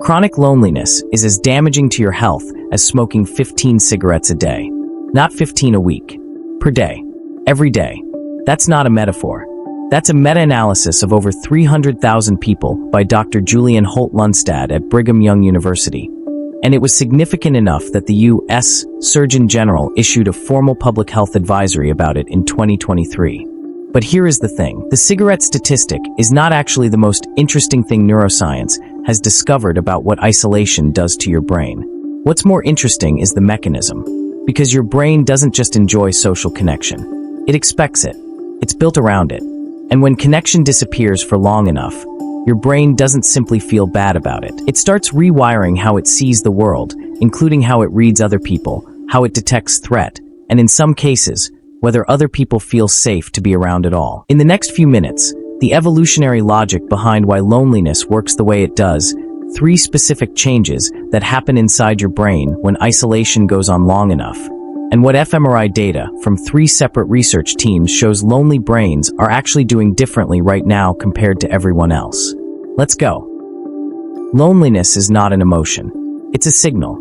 Chronic loneliness is as damaging to your health as smoking 15 cigarettes a day. Not 15 a week. Per day. Every day. That's not a metaphor. That's a meta-analysis of over 300,000 people by Dr. Julianne Holt-Lunstad at Brigham Young University. And it was significant enough that the U.S. Surgeon General issued a formal public health advisory about it in 2023. But here is the thing. The cigarette statistic is not actually the most interesting thing neuroscience has discovered about what isolation does to your brain. What's more interesting is the mechanism. Because your brain doesn't just enjoy social connection. It expects it. It's built around it. And when connection disappears for long enough, your brain doesn't simply feel bad about it. It starts rewiring how it sees the world, including how it reads other people, how it detects threat, and in some cases, whether other people feel safe to be around at all. In the next few minutes, the evolutionary logic behind why loneliness works the way it does, 3 specific changes that happen inside your brain when isolation goes on long enough, and what fMRI data from 3 separate research teams shows lonely brains are actually doing differently right now compared to everyone else. Let's go. Loneliness is not an emotion. It's a signal.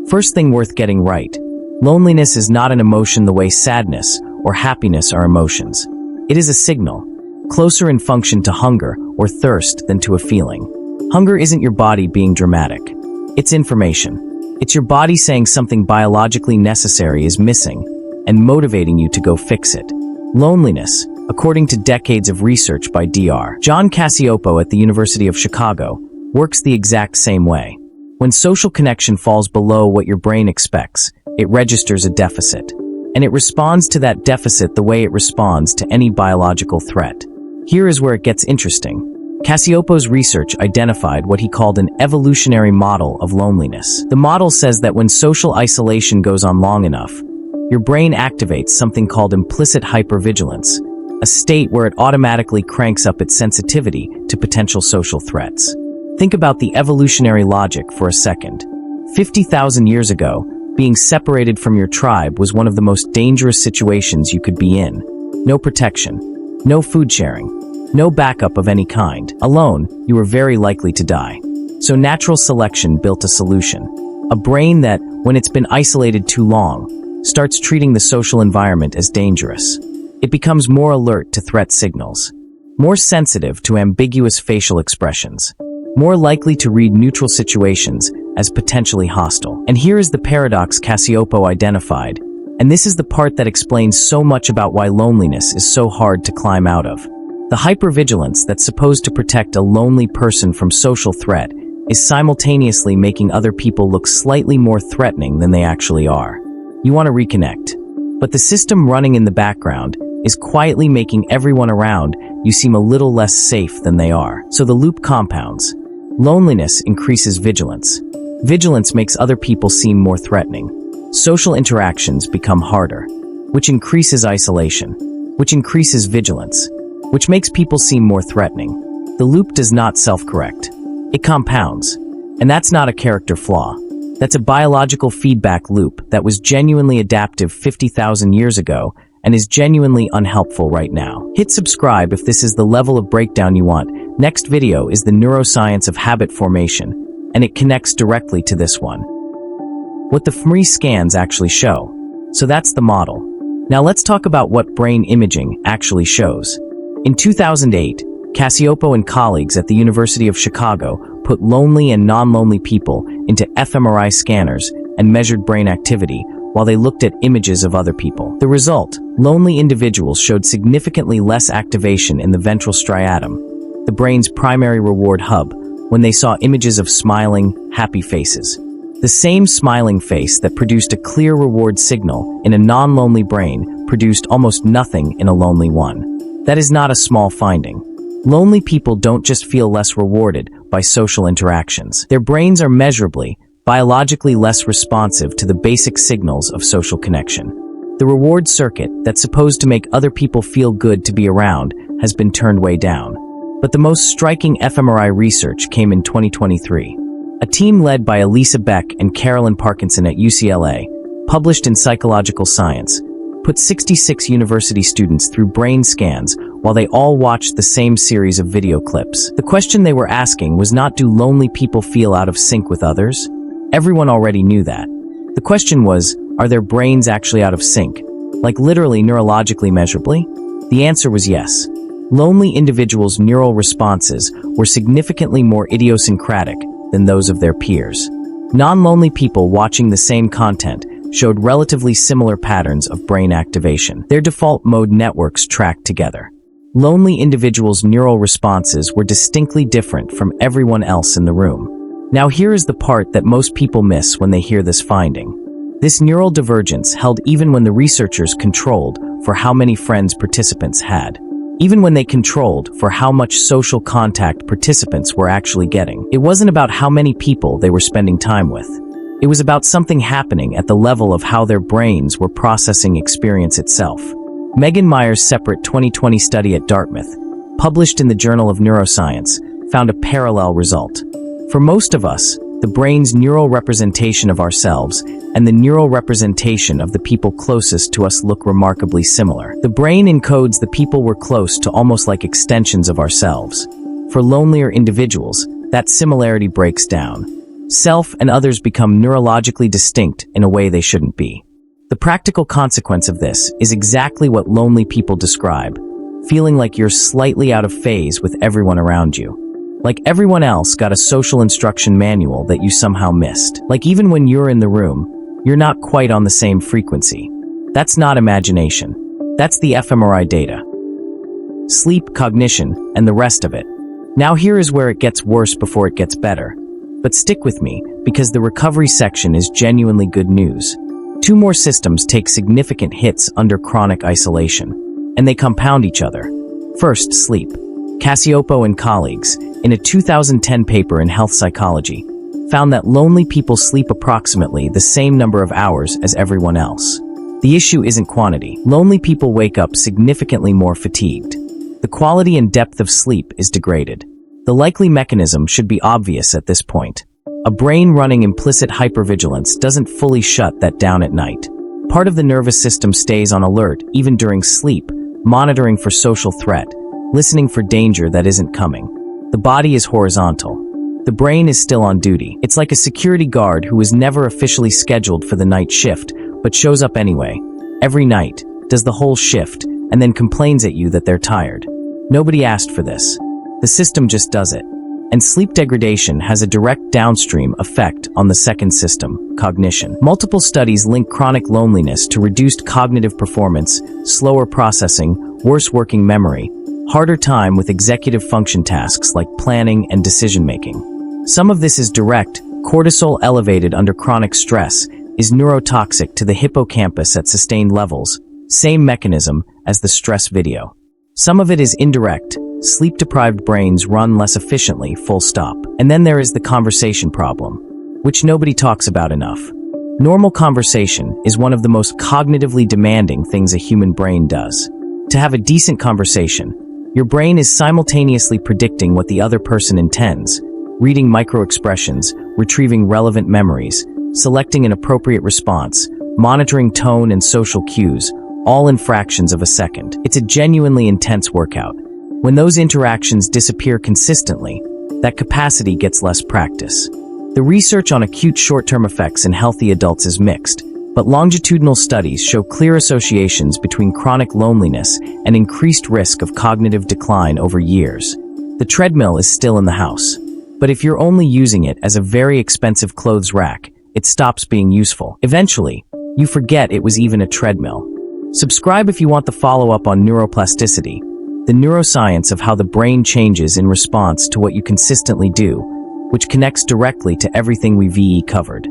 First thing worth getting right. Loneliness is not an emotion the way sadness or happiness are emotions. It is a signal, closer in function to hunger or thirst than to a feeling. Hunger isn't your body being dramatic. It's information. It's your body saying something biologically necessary is missing and motivating you to go fix it. Loneliness, according to decades of research by Dr. John Cacioppo at the University of Chicago, works the exact same way. When social connection falls below what your brain expects, it registers a deficit. And it responds to that deficit the way it responds to any biological threat. Here is where it gets interesting. Cacioppo's research identified what he called an evolutionary model of loneliness. The model says that when social isolation goes on long enough, your brain activates something called implicit hypervigilance, a state where it automatically cranks up its sensitivity to potential social threats. Think about the evolutionary logic for a second. 50,000 years ago, being separated from your tribe was one of the most dangerous situations you could be in. No protection, no food sharing, no backup of any kind. Alone, you were very likely to die. So natural selection built a solution. A brain that, when it's been isolated too long, starts treating the social environment as dangerous. It becomes more alert to threat signals, more sensitive to ambiguous facial expressions, more likely to read neutral situations as potentially hostile. And here is the paradox Cacioppo identified, and this is the part that explains so much about why loneliness is so hard to climb out of. The hypervigilance that's supposed to protect a lonely person from social threat is simultaneously making other people look slightly more threatening than they actually are. You want to reconnect, but the system running in the background is quietly making everyone around you seem a little less safe than they are. So the loop compounds. Loneliness increases vigilance. Vigilance makes other people seem more threatening. Social interactions become harder, which increases isolation, which increases vigilance, which makes people seem more threatening. The loop does not self-correct. It compounds. And that's not a character flaw. That's a biological feedback loop that was genuinely adaptive 50,000 years ago and is genuinely unhelpful right now. Hit subscribe if this is the level of breakdown you want. Next video is the neuroscience of habit formation, and it connects directly to this one. What the fMRI scans actually show. So that's the model. Now let's talk about what brain imaging actually shows. In 2008, Cacioppo and colleagues at the University of Chicago put lonely and non-lonely people into fMRI scanners and measured brain activity while they looked at images of other people. The result, lonely individuals showed significantly less activation in the ventral striatum, the brain's primary reward hub, when they saw images of smiling, happy faces. The same smiling face that produced a clear reward signal in a non-lonely brain produced almost nothing in a lonely one. That is not a small finding. Lonely people don't just feel less rewarded by social interactions. Their brains are measurably, biologically less responsive to the basic signals of social connection. The reward circuit that's supposed to make other people feel good to be around has been turned way down. But the most striking fMRI research came in 2023. A team led by Baek and Parkinson at UCLA, published in Psychological Science, put 66 university students through brain scans while they all watched the same series of video clips. The question they were asking was not, do lonely people feel out of sync with others? Everyone already knew that. The question was, are their brains actually out of sync? Like literally neurologically measurably? The answer was yes. Lonely individuals' neural responses were significantly more idiosyncratic than those of their peers. Non-lonely people watching the same content showed relatively similar patterns of brain activation. Their default mode networks tracked together. Lonely individuals' neural responses were distinctly different from everyone else in the room. Now here is the part that most people miss when they hear this finding. This neural divergence held even when the researchers controlled for how many friends participants had. Even when they controlled for how much social contact participants were actually getting. It wasn't about how many people they were spending time with. It was about something happening at the level of how their brains were processing experience itself. Megan Meyer's separate 2020 study at Dartmouth, published in the Journal of Neuroscience, found a parallel result. For most of us, the brain's neural representation of ourselves and the neural representation of the people closest to us look remarkably similar. The brain encodes the people we're close to almost like extensions of ourselves. For lonelier individuals, that similarity breaks down. Self and others become neurologically distinct in a way they shouldn't be. The practical consequence of this is exactly what lonely people describe, feeling like you're slightly out of phase with everyone around you. Like everyone else got a social instruction manual that you somehow missed. Like even when you're in the room, you're not quite on the same frequency. That's not imagination. That's the fMRI data. Sleep, cognition, and the rest of it. Now here is where it gets worse before it gets better. But stick with me, because the recovery section is genuinely good news. Two more systems take significant hits under chronic isolation, and they compound each other. First, sleep. Cacioppo and colleagues, in a 2010 paper in Health Psychology, found that lonely people sleep approximately the same number of hours as everyone else. The issue isn't quantity. Lonely people wake up significantly more fatigued. The quality and depth of sleep is degraded. The likely mechanism should be obvious at this point. A brain running implicit hypervigilance doesn't fully shut that down at night. Part of the nervous system stays on alert even during sleep, monitoring for social threat, listening for danger that isn't coming. The body is horizontal. The brain is still on duty. It's like a security guard who was never officially scheduled for the night shift, but shows up anyway, every night, does the whole shift, and then complains at you that they're tired. Nobody asked for this. The system just does it. And sleep degradation has a direct downstream effect on the second system, cognition. Multiple studies link chronic loneliness to reduced cognitive performance, slower processing, worse working memory, harder time with executive function tasks like planning and decision-making. Some of this is direct. Cortisol elevated under chronic stress is neurotoxic to the hippocampus at sustained levels, same mechanism as the stress video. Some of it is indirect. Sleep-deprived brains run less efficiently, full stop. And then there is the conversation problem, which nobody talks about enough. Normal conversation is one of the most cognitively demanding things a human brain does. To have a decent conversation, your brain is simultaneously predicting what the other person intends, reading micro-expressions, retrieving relevant memories, selecting an appropriate response, monitoring tone and social cues, all in fractions of a second. It's a genuinely intense workout. When those interactions disappear consistently, that capacity gets less practice. The research on acute short-term effects in healthy adults is mixed, but longitudinal studies show clear associations between chronic loneliness and increased risk of cognitive decline over years. The treadmill is still in the house, but if you're only using it as a very expensive clothes rack, it stops being useful. Eventually, you forget it was even a treadmill. Subscribe if you want the follow-up on neuroplasticity, the neuroscience of how the brain changes in response to what you consistently do, which connects directly to everything we VE covered.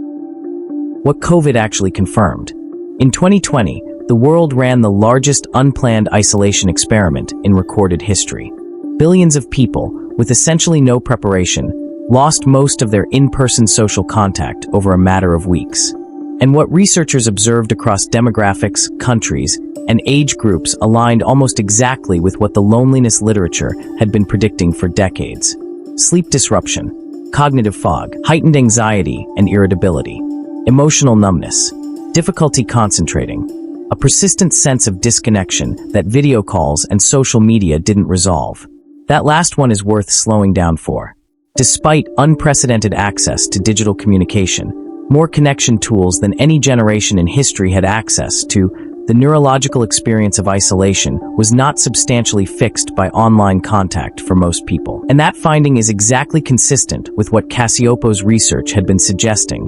What COVID actually confirmed. In 2020, the world ran the largest unplanned isolation experiment in recorded history. Billions of people, with essentially no preparation, lost most of their in-person social contact over a matter of weeks. And what researchers observed across demographics, countries, and age groups aligned almost exactly with what the loneliness literature had been predicting for decades. Sleep disruption, cognitive fog, heightened anxiety and irritability, emotional numbness, difficulty concentrating, a persistent sense of disconnection that video calls and social media didn't resolve. That last one is worth slowing down for. Despite unprecedented access to digital communication, more connection tools than any generation in history had access to, the neurological experience of isolation was not substantially fixed by online contact for most people. And that finding is exactly consistent with what Cacioppo's research had been suggesting.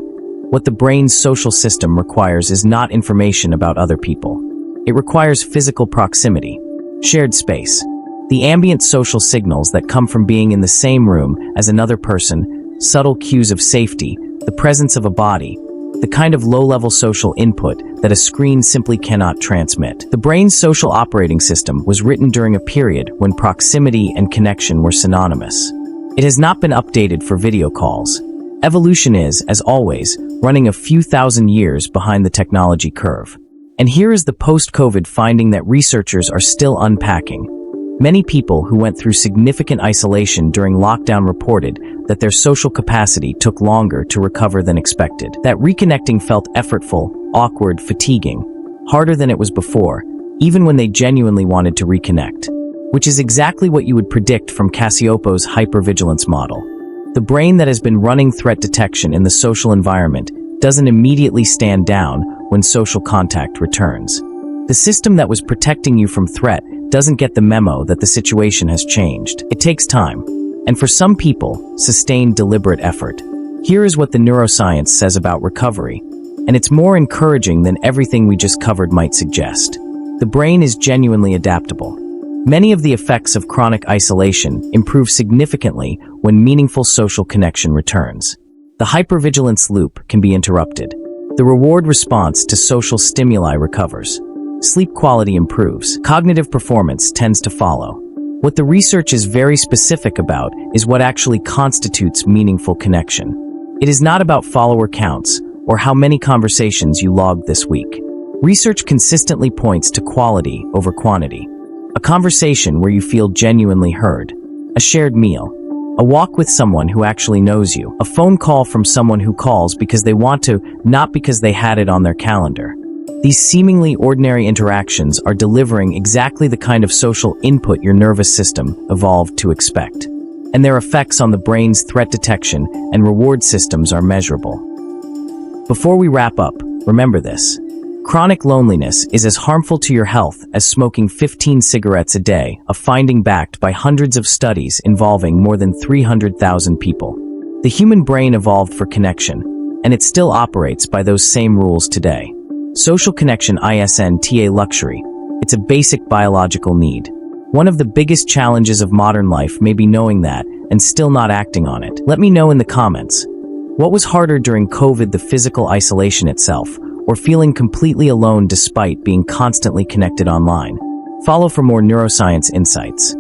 What the brain's social system requires is not information about other people. It requires physical proximity, shared space, the ambient social signals that come from being in the same room as another person, subtle cues of safety, the presence of a body, the kind of low-level social input that a screen simply cannot transmit. The brain's social operating system was written during a period when proximity and connection were synonymous. It has not been updated for video calls. Evolution is, as always, running a few thousand years behind the technology curve. And here is the post-COVID finding that researchers are still unpacking. Many people who went through significant isolation during lockdown reported that their social capacity took longer to recover than expected. That reconnecting felt effortful, awkward, fatiguing, harder than it was before, even when they genuinely wanted to reconnect. Which is exactly what you would predict from Cacioppo's hypervigilance model. The brain that has been running threat detection in the social environment doesn't immediately stand down when social contact returns. The system that was protecting you from threat doesn't get the memo that the situation has changed. It takes time, and for some people, sustained deliberate effort. Here is what the neuroscience says about recovery, and it's more encouraging than everything we just covered might suggest. The brain is genuinely adaptable. Many of the effects of chronic isolation improve significantly when meaningful social connection returns. The hypervigilance loop can be interrupted. The reward response to social stimuli recovers. Sleep quality improves. Cognitive performance tends to follow. What the research is very specific about is what actually constitutes meaningful connection. It is not about follower counts or how many conversations you logged this week. Research consistently points to quality over quantity. A conversation where you feel genuinely heard. A shared meal. A walk with someone who actually knows you. A phone call from someone who calls because they want to, not because they had it on their calendar. These seemingly ordinary interactions are delivering exactly the kind of social input your nervous system evolved to expect. And their effects on the brain's threat detection and reward systems are measurable. Before we wrap up, remember this. Chronic loneliness is as harmful to your health as smoking 15 cigarettes a day, a finding backed by hundreds of studies involving more than 300,000 people. The human brain evolved for connection, and it still operates by those same rules today. Social connection isn't a luxury. It's a basic biological need. One of the biggest challenges of modern life may be knowing that and still not acting on it. Let me know in the comments. What was harder during COVID, the physical isolation itself, or feeling completely alone despite being constantly connected online? Follow for more neuroscience insights.